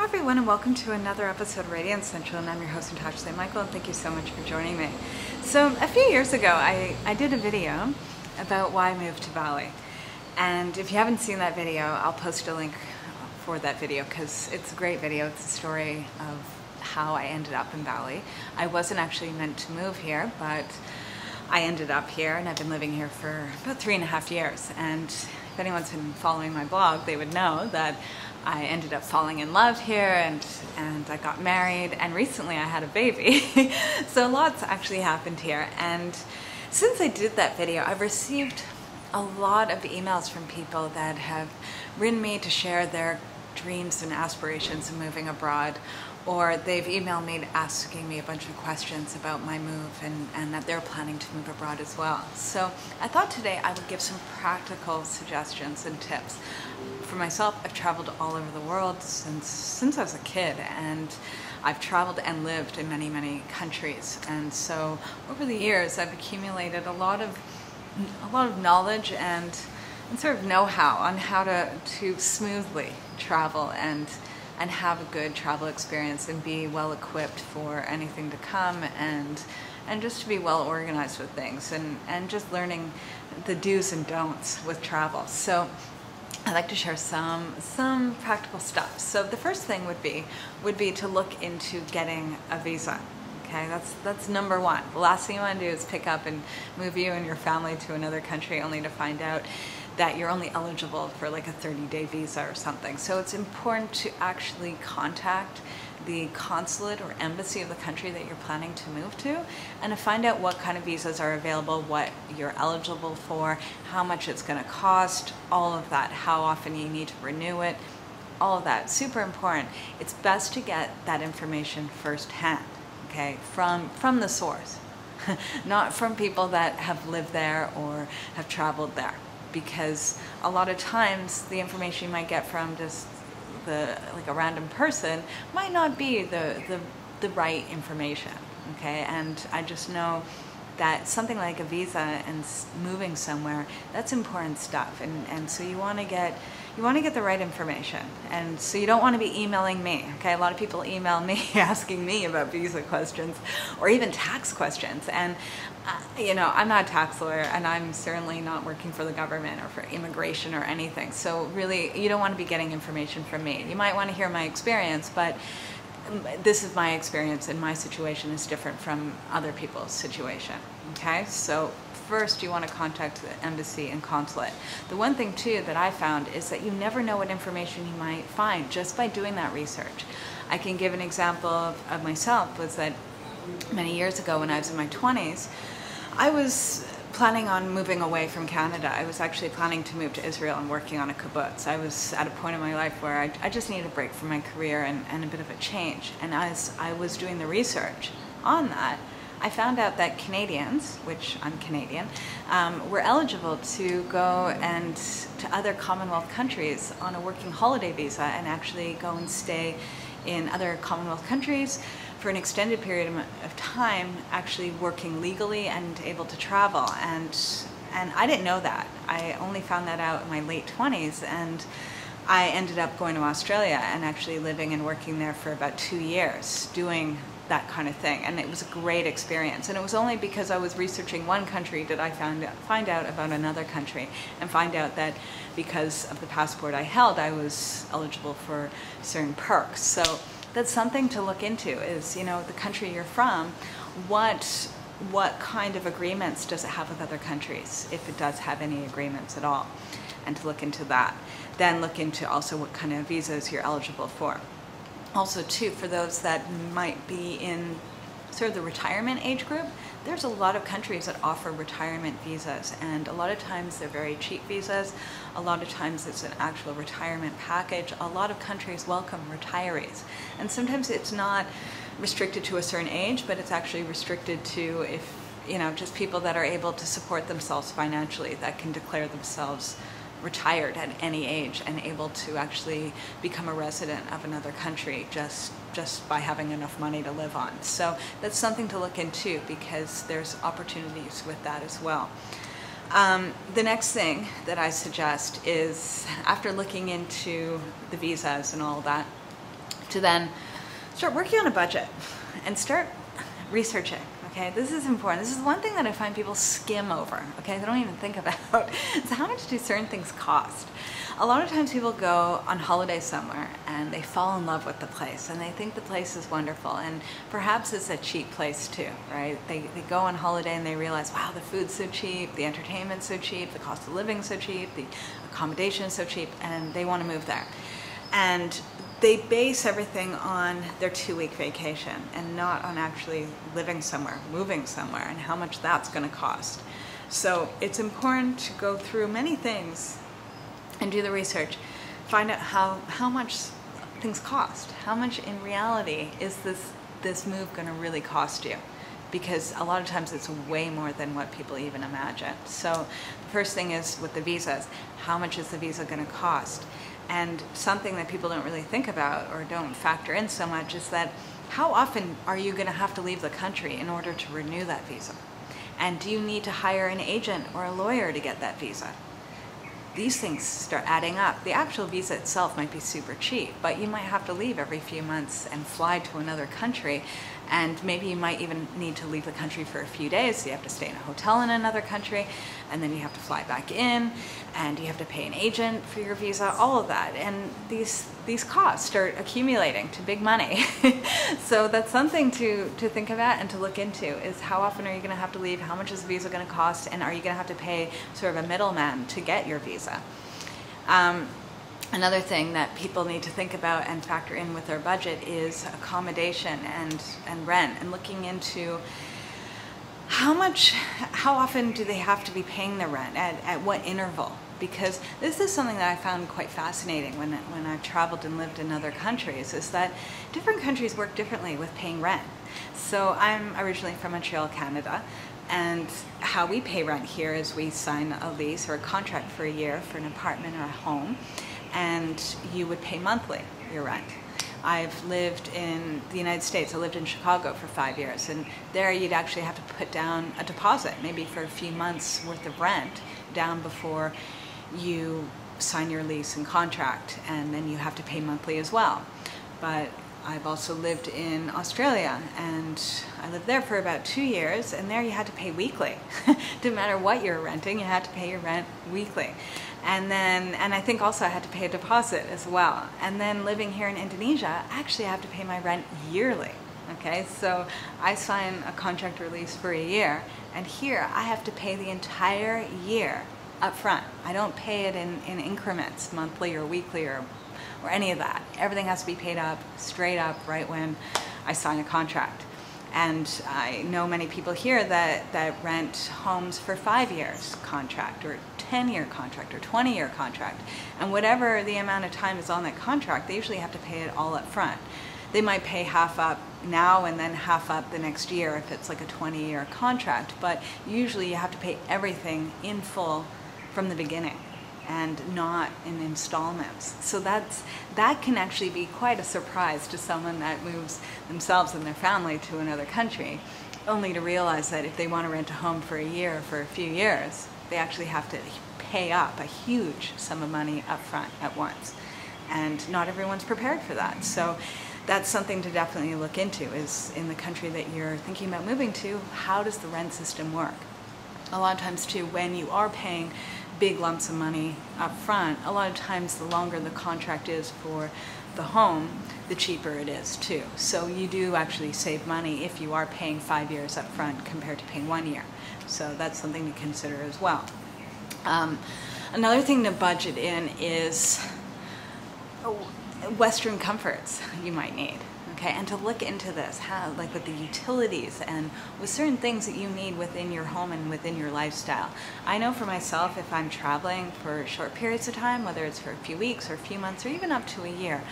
everyone, and welcome to another episode of Radiance Central, and I'm your host Natasha St. Michael, and thank you so much for joining me. So a few years ago I did a video about why I moved to Bali, and if you haven't seen that video, I'll post a link for that video because it's a great video. It's a story of how I ended up in Bali. I wasn't actually meant to move here, but I ended up here, and I've been living here for about 3.5 years. And if anyone's been following my blog, they would know that I ended up falling in love here, and I got married, and recently I had a baby. So lots actually happened here. And since I did that video, I've received a lot of emails from people that have written me to share their dreams and aspirations of moving abroad, or they've emailed me asking me a bunch of questions about my move and that they're planning to move abroad as well. So I thought today I would give some practical suggestions and tips. For myself, I've traveled all over the world since I was a kid, and I've traveled and lived in many countries. And so over the years, I've accumulated a lot of knowledge and sort of know-how on how to smoothly travel and have a good travel experience and be well equipped for anything to come, and just to be well organized with things, and just learning the do's and don'ts with travel. So I'd like to share some practical stuff. So the first thing would be to look into getting a visa. Okay, that's number one. The last thing you want to do is pick up and move you and your family to another country only to find out that you're only eligible for like a 30-day visa or something. So it's important to actually contact the consulate or embassy of the country that you're planning to move to, and to find out what kind of visas are available, what you're eligible for, how much it's going to cost, all of that, how often you need to renew it, all of that. Super important. It's best to get that information firsthand, okay, from the source, not from people that have lived there or have traveled there, because a lot of times the information you might get from just like a random person might not be the right information, okay? And I just know that something like a visa and moving somewhere, that's important stuff, and so you want to get the right information. And so you don't want to be emailing me, okay? A lot of people email me asking me about visa questions or even tax questions, and you know, I'm not a tax lawyer, and I'm certainly not working for the government or for immigration or anything. So really, you don't want to be getting information from me. You might want to hear my experience, but this is my experience, and my situation is different from other people's situation, okay? So first, you want to contact the embassy and consulate. The one thing too that I found is that you never know what information you might find just by doing that research. I can give an example of myself. Was that many years ago when I was in my 20s, I was planning on moving away from Canada. I was actually planning to move to Israel and working on a kibbutz. I was at a point in my life where I just needed a break from my career and a bit of a change. And as I was doing the research on that, I found out that Canadians, which I'm Canadian, were eligible to go and to other Commonwealth countries on a working holiday visa and actually go and stay in other Commonwealth countries for an extended period of time, actually working legally and able to travel. And I didn't know that. I only found that out in my late 20s, and I ended up going to Australia and actually living and working there for about 2 years doing that kind of thing, and it was a great experience. And it was only because I was researching one country that I find out about another country, and find out that because of the passport I held, I was eligible for certain perks. So that's something to look into, is, you know, the country you're from, what kind of agreements does it have with other countries, if it does have any agreements at all, and to look into that. Then look into also what kind of visas you're eligible for. Also too, for those that might be in sort of the retirement age group, there's a lot of countries that offer retirement visas, and a lot of times they're very cheap visas. A lot of times it's an actual retirement package. A lot of countries welcome retirees, and sometimes it's not restricted to a certain age, but it's actually restricted to, if you know, just people that are able to support themselves financially, that can declare themselves retired at any age and able to actually become a resident of another country just by having enough money to live on. So that's something to look into, because there's opportunities with that as well. The next thing that I suggest is, after looking into the visas and all that, to then start working on a budget and start researching. Okay, this is important. This is one thing that I find people skim over. Okay, they don't even think about. So how much do certain things cost? A lot of times people go on holiday somewhere and they fall in love with the place and they think the place is wonderful, and perhaps it's a cheap place too, right? They go on holiday and they realize, wow, the food's so cheap, the entertainment's so cheap, the cost of living's so cheap, the accommodation is so cheap, and they want to move there. And they base everything on their 2-week vacation and not on actually living somewhere, moving somewhere, and how much that's going to cost. So it's important to go through many things and do the research, find out how much things cost. How much in reality is this move going to really cost you? Because a lot of times it's way more than what people even imagine. So the first thing is with the visas, how much is the visa going to cost? And something that people don't really think about or don't factor in so much is that how often are you going to have to leave the country in order to renew that visa? And do you need to hire an agent or a lawyer to get that visa? These things start adding up. The actual visa itself might be super cheap, but you might have to leave every few months and fly to another country, and maybe you might even need to leave the country for a few days, so you have to stay in a hotel in another country, and then you have to fly back in, and you have to pay an agent for your visa, all of that. And these costs start accumulating to big money. So that's something to think about and to look into, is how often are you going to have to leave, how much is the visa going to cost, and are you going to have to pay sort of a middleman to get your visa? Another thing that people need to think about and factor in with their budget is accommodation and rent, and looking into how often do they have to be paying the rent, at what interval? Because this is something that I found quite fascinating when I've traveled and lived in other countries, is that different countries work differently with paying rent. So I'm originally from Montreal, Canada, and how we pay rent here is we sign a lease or a contract for a year for an apartment or a home, and you would pay monthly your rent. I've lived in the United States. I lived in Chicago for 5 years, and there you'd actually have to put down a deposit, maybe for a few months worth of rent, down before you sign your lease and contract, and then you have to pay monthly as well. But I've also lived in Australia, and I lived there for about 2 years, and there you had to pay weekly. Didn't matter what you were renting, you had to pay your rent weekly. And I think also I had to pay a deposit as well. And then living here in Indonesia, actually I have to pay my rent yearly. Okay, so I sign a contract or lease for a year, and here I have to pay the entire year up front. I don't pay it in increments, monthly or weekly or any of that. Everything has to be paid up, straight up, right when I sign a contract. And I know many people here that rent homes for 5 years contract, or 10-year contract, or 20-year contract. And whatever the amount of time is on that contract, they usually have to pay it all up front. They might pay half up now and then half up the next year if it's like a 20-year contract, but usually you have to pay everything in full from the beginning and not in installments. So that can actually be quite a surprise to someone that moves themselves and their family to another country, only to realize that if they want to rent a home for a year or for a few years, they actually have to pay up a huge sum of money up front at once. And not everyone's prepared for that. So that's something to definitely look into, is in the country that you're thinking about moving to, how does the rent system work? A lot of times too, when you are paying big lumps of money up front, a lot of times the longer the contract is for the home, the cheaper it is too. So you do actually save money if you are paying 5 years up front compared to paying 1 year. So that's something to consider as well. Another thing to budget in is Western comforts you might need. Okay, and to look into this, how, like with the utilities and with certain things that you need within your home and within your lifestyle. I know for myself, if I'm traveling for short periods of time, whether it's for a few weeks or a few months or even up to a year,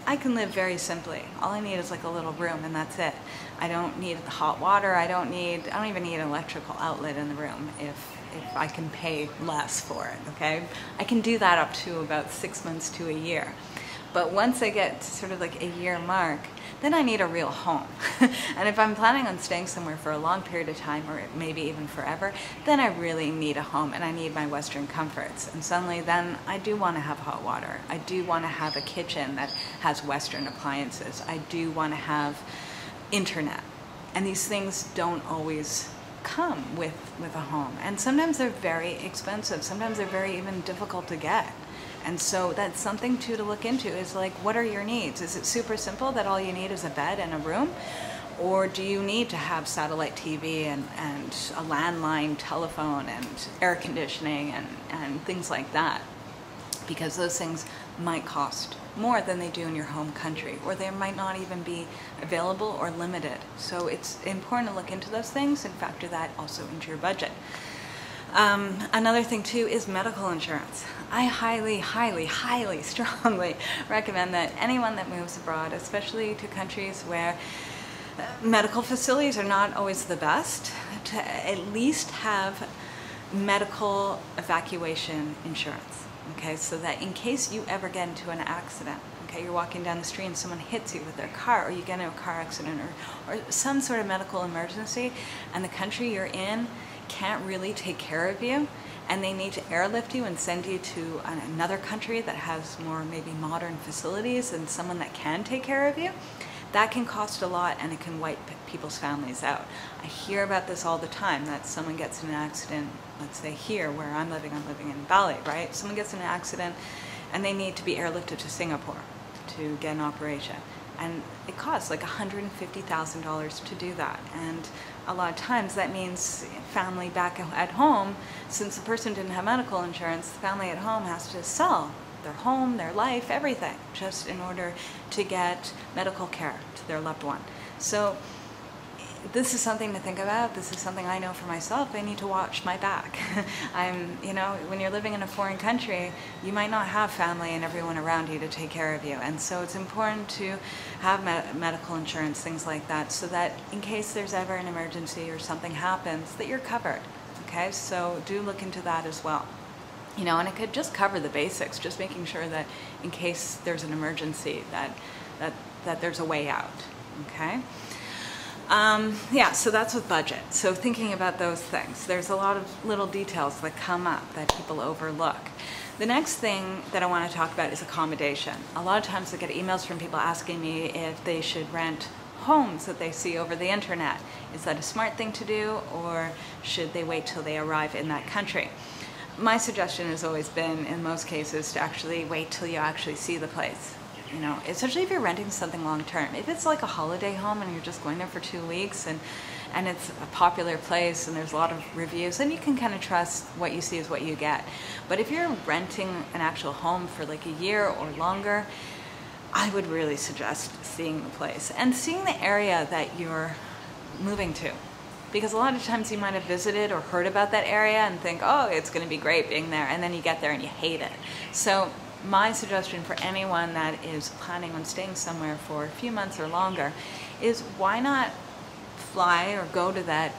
I can live very simply. All I need is like a little room, and that's it. I don't need hot water. I don't even need an electrical outlet in the room if I can pay less for it. Okay, I can do that up to about 6 months to a year. But once I get to sort of like a year mark, then I need a real home. And if I'm planning on staying somewhere for a long period of time, or maybe even forever, then I really need a home and I need my Western comforts. And suddenly then I do want to have hot water. I do want to have a kitchen that has Western appliances. I do want to have internet. And these things don't always come with a home. And sometimes they're very expensive. Sometimes they're very even difficult to get. And so that's something too to look into, is like, what are your needs? Is it super simple that all you need is a bed and a room? Or do you need to have satellite TV and a landline telephone and air conditioning and things like that? Because those things might cost more than they do in your home country, or they might not even be available or limited. So it's important to look into those things and factor that also into your budget. Another thing too is medical insurance. I highly, strongly recommend that anyone that moves abroad, especially to countries where medical facilities are not always the best, to at least have medical evacuation insurance. Okay, so that in case you ever get into an accident, okay, you're walking down the street and someone hits you with their car, or you get in a car accident, or some sort of medical emergency, and the country you're in can't really take care of you, and they need to airlift you and send you to another country that has more maybe modern facilities and someone that can take care of you, that can cost a lot and it can wipe people's families out. I hear about this all the time, that someone gets in an accident, let's say here where I'm living in Bali, right? Someone gets in an accident and they need to be airlifted to Singapore to get an operation. And it costs like $150,000 to do that. And a lot of times that means family back at home, since the person didn't have medical insurance, the family at home has to sell their home, their life, everything, just in order to get medical care to their loved one. So this is something to think about. This is something I know for myself. I need to watch my back. When you're living in a foreign country, you might not have family and everyone around you to take care of you. And so it's important to have medical insurance, things like that, so that in case there's ever an emergency or something happens, that you're covered. Okay, so do look into that as well. And it could just cover the basics, just making sure that in case there's an emergency, that there's a way out. Okay. So that's with budget. So thinking about those things, there's a lot of little details that come up that people overlook. The next thing that I want to talk about is accommodation. A lot of times I get emails from people asking me if they should rent homes that they see over the internet. Is that a smart thing to do, or should they wait till they arrive in that country? My suggestion has always been, in most cases, to actually wait till you actually see the place. Especially if you're renting something long term. If it's like a holiday home and you're just going there for 2 weeks and it's a popular place and there's a lot of reviews, then you can kind of trust what you see is what you get. But if you're renting an actual home for like a year or longer, I would really suggest seeing the place and seeing the area that you're moving to. Because a lot of times you might have visited or heard about that area and think, oh, it's going to be great being there, and then you get there and you hate it. So my suggestion for anyone that is planning on staying somewhere for a few months or longer is, why not fly or go to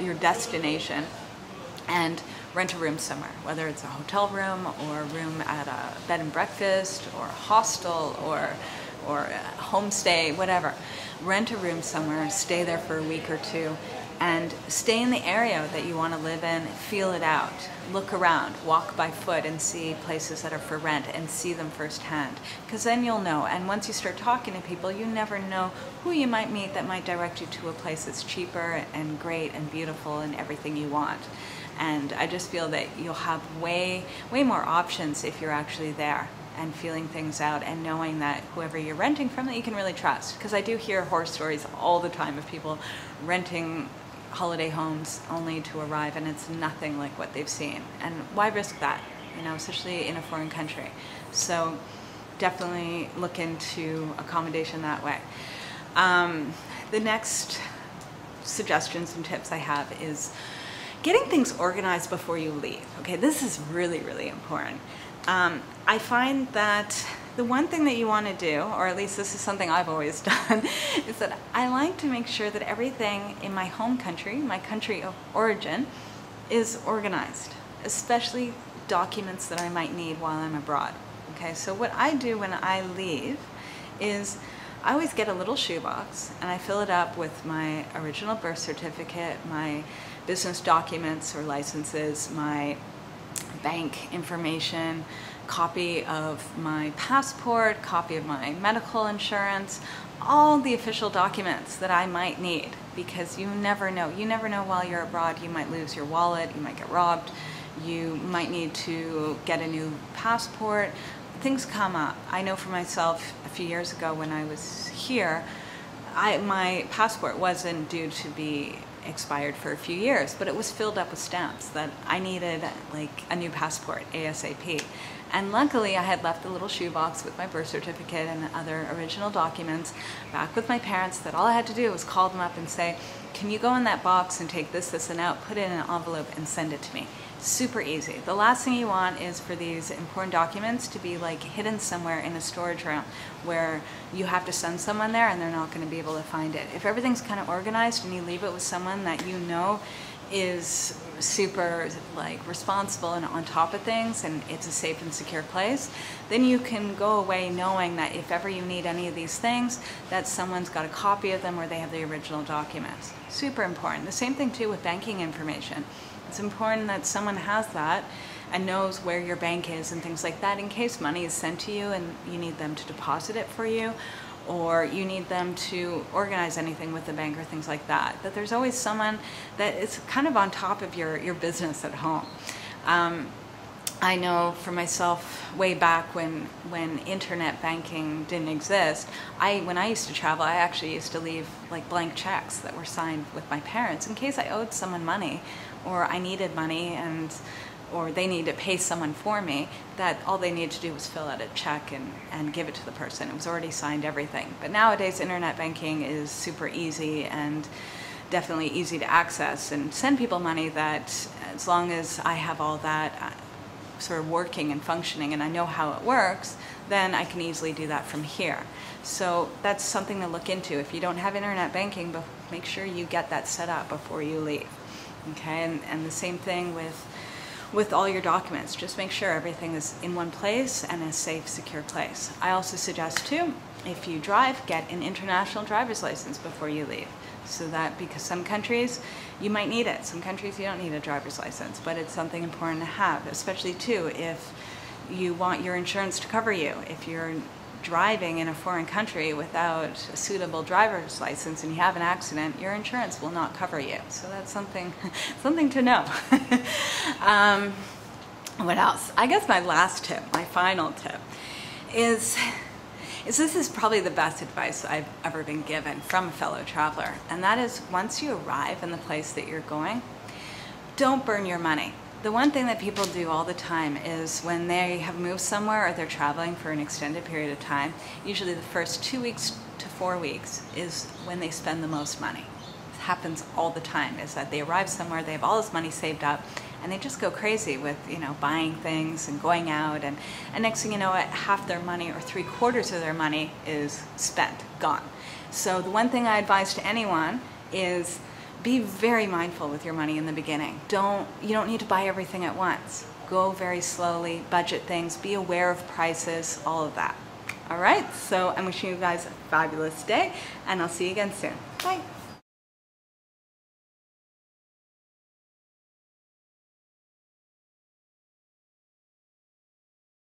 your destination and rent a room somewhere, whether it's a hotel room or a room at a bed and breakfast or a hostel or a homestay, whatever. Rent a room somewhere, stay there for a week or two, and stay in the area that you want to live in, feel it out, look around, walk by foot and see places that are for rent and see them firsthand, because then you'll know. And once you start talking to people, you never know who you might meet that might direct you to a place that's cheaper and great and beautiful and everything you want. And I just feel that you'll have way more options if you're actually there and feeling things out and knowing that whoever you're renting from, that you can really trust. Because I do hear horror stories all the time of people renting holiday homes only to arrive and it's nothing like what they've seen. And why risk that, especially in a foreign country? So definitely look into accommodation that way. The next suggestions and tips I have is getting things organized before you leave. Okay, this is really important. I find that the one thing that you want to do, or at least this is something I've always done, is that I like to make sure that everything in my home country, my country of origin, is organized, especially documents that I might need while I'm abroad. Okay, so what I do when I leave is I always get a little shoebox and I fill it up with my original birth certificate, my business documents or licenses, my bank information, copy of my passport, copy of my medical insurance, all the official documents that I might need, because you never know. You never know while you're abroad. You might lose your wallet, you might get robbed, you might need to get a new passport. Things come up. I know for myself, a few years ago when I was here, my passport wasn't due to be expired for a few years, but it was filled up with stamps that I needed like a new passport ASAP. And luckily I had left a little shoebox with my birth certificate and other original documents back with my parents, that all I had to do was call them up and say, can you go in that box and take this, this, and out, put it in an envelope and send it to me. Super easy. The last thing you want is for these important documents to be like hidden somewhere in a storage room where you have to send someone there and they're not going to be able to find it. If everything's kind of organized and you leave it with someone that you know is super like responsible and on top of things, and it's a safe and secure place, then you can go away knowing that if ever you need any of these things, that someone's got a copy of them or they have the original documents. Super important. The same thing too with banking information. It's important that someone has that and knows where your bank is and things like that, in case money is sent to you and you need them to deposit it for you, or you need them to organize anything with the bank or things like that. That there's always someone that is kind of on top of your business at home. I know for myself, way back when internet banking didn't exist, when I used to travel, I actually used to leave like blank checks that were signed with my parents in case I owed someone money, or I needed money or they need to pay someone for me, that all they needed to do was fill out a check and give it to the person. It was already signed, everything. But nowadays internet banking is super easy and definitely easy to access and send people money, that as long as I have all that sort of working and functioning and I know how it works, then I can easily do that from here. So that's something to look into. If you don't have internet banking, but make sure you get that set up before you leave. Okay, and the same thing with all your documents. Just make sure everything is in one place and a safe, secure place. I also suggest too, if you drive, get an international driver's license before you leave. So that, because some countries you might need it, some countries you don't need a driver's license, but it's something important to have, especially too if you want your insurance to cover you. If you're driving in a foreign country without a suitable driver's license and you have an accident, your insurance will not cover you. So that's something to know. What else? I guess my last tip, my final tip, is this is probably the best advice I've ever been given from a fellow traveler, and that is, once you arrive in the place that you're going, don't burn your money. The one thing that people do all the time is when they have moved somewhere or they're traveling for an extended period of time, usually the first 2 weeks to 4 weeks is when they spend the most money. It happens all the time, is that they arrive somewhere, they have all this money saved up, and they just go crazy with, buying things and going out, and next thing you know, half their money or 3/4 of their money is spent, gone. So the one thing I advise to anyone is be very mindful with your money in the beginning. You don't need to buy everything at once. Go very slowly, budget things, be aware of prices, all of that. All right, so I'm wishing you guys a fabulous day, and I'll see you again soon. Bye.